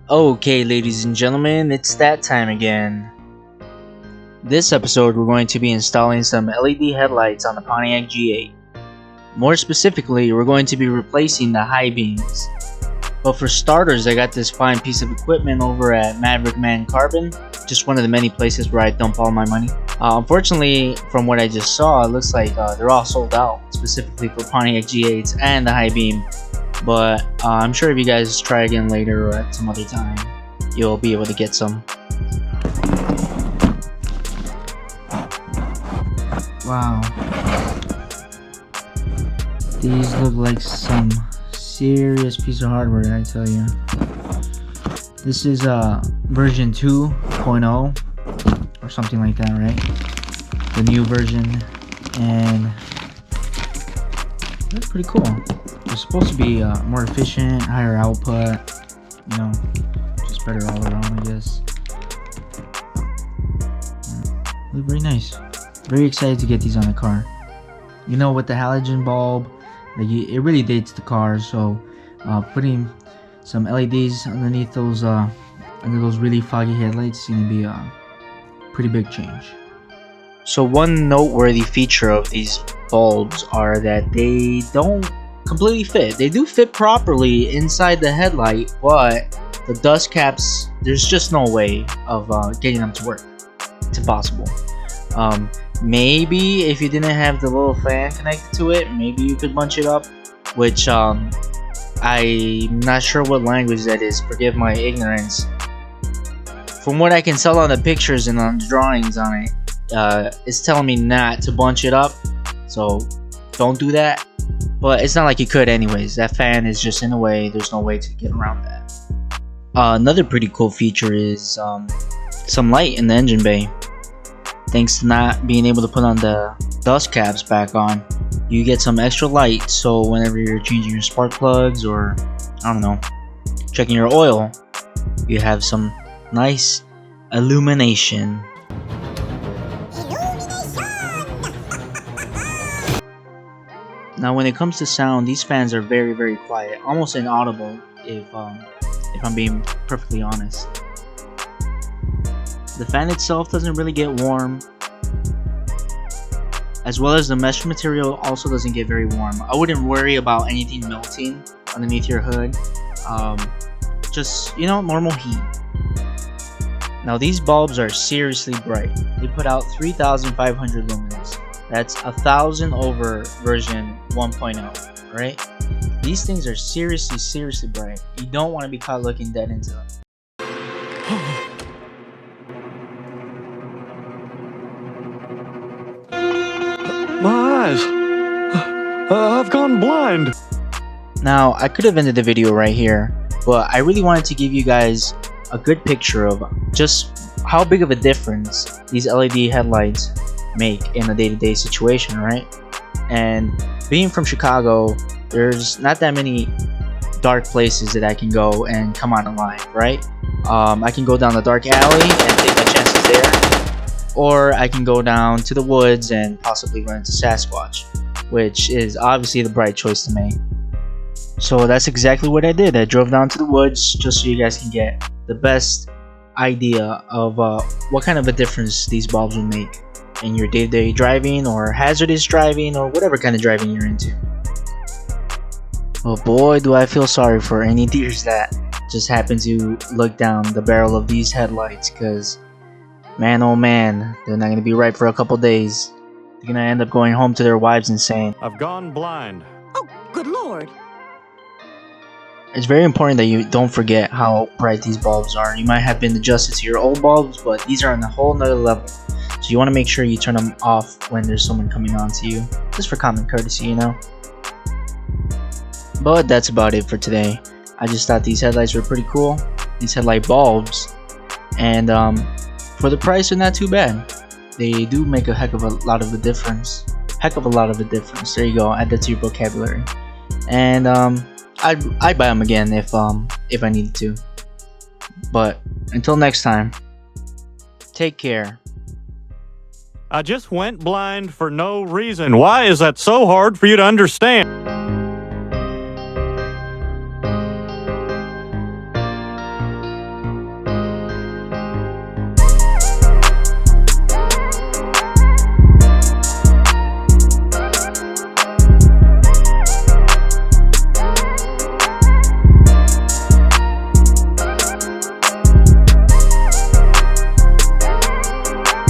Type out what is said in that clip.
Okay, ladies and gentlemen, it's that time again. This episode, we're going to be installing some LED headlights on the Pontiac G8. More specifically, we're going to be replacing the high beams. But for starters, I got this fine piece of equipment over at Mavman LED, just one of the many places where I dump all my money. Unfortunately, from what I just saw, it looks like they're all sold out, specifically for Pontiac G8s and the high beam. But I'm sure if you guys try again later or at some other time, you'll be able to get some. Wow. These look like some serious piece of hardware, I tell you. This is version 2.0 or something like that, right? The new version, and that's pretty cool. It's supposed to be more efficient, higher output, you know, just better all around, I guess. Look very nice. Very excited to get these on the car. You know, with the halogen bulb, like it really dates the car, so putting some LEDs underneath those under those really foggy headlights is gonna be a pretty big change. So one noteworthy feature of these bulbs are that they don't completely fit. They do fit properly inside the headlight, but the dust caps, there's just no way of getting them to work. It's impossible. Maybe if you didn't have the little fan connected to it, maybe you could bunch it up, which I'm not sure what language that is, forgive my ignorance. From what I can tell on the pictures and on the drawings on it, it's telling me not to bunch it up, so don't do that. But it's not like you could anyways. That fan is just in the way. There's no way to get around that. Another pretty cool feature is some light in the engine bay. Thanks to not being able to put on the dust caps back on, you get some extra light, so whenever you're changing your spark plugs or, I don't know, checking your oil, you have some nice illumination. Now when it comes to sound, these fans are very, very quiet, almost inaudible if I'm being perfectly honest. The fan itself doesn't really get warm, as well as the mesh material also doesn't get very warm. I wouldn't worry about anything melting underneath your hood. Just, you know, normal heat. Now these bulbs are seriously bright. They put out 3,500 lumens. That's 1,000 over version 1.0, right? These things are seriously bright. You don't want to be caught looking dead into them. My eyes! I've gone blind! Now, I could have ended the video right here, but I really wanted to give you guys a good picture of just how big of a difference these LED headlights make in a day-to-day situation, right? And being from Chicago, there's not that many dark places that I can go and come out alive, right? I can go down the dark alley and take my chances there, or I can go down to the woods and possibly run into Sasquatch, which is obviously the bright choice to make. So that's exactly what I did. I drove down to the woods just so you guys can get the best idea of what kind of a difference these bulbs will make in your day-to-day driving or hazardous driving or whatever kind of driving you're into. Oh boy, do I feel sorry for any deers that just happen to look down the barrel of these headlights, because man oh man, they're not going to be right for a couple days. They're going to end up going home to their wives and saying, I've gone blind. Oh, good lord. It's very important that you don't forget how bright these bulbs are. You might have been adjusted to your old bulbs, but these are on a whole nother level. So you want to make sure you turn them off when there's someone coming on to you, just for common courtesy, you know. But that's about it for today. I just thought these headlights were pretty cool, these headlight bulbs, and for the price they're not too bad. They do make a heck of a lot of a difference. There you go, add that to your vocabulary. And I'd buy them again if I needed to. But until next time, take care. I just went blind for no reason. Why is that so hard for you to understand?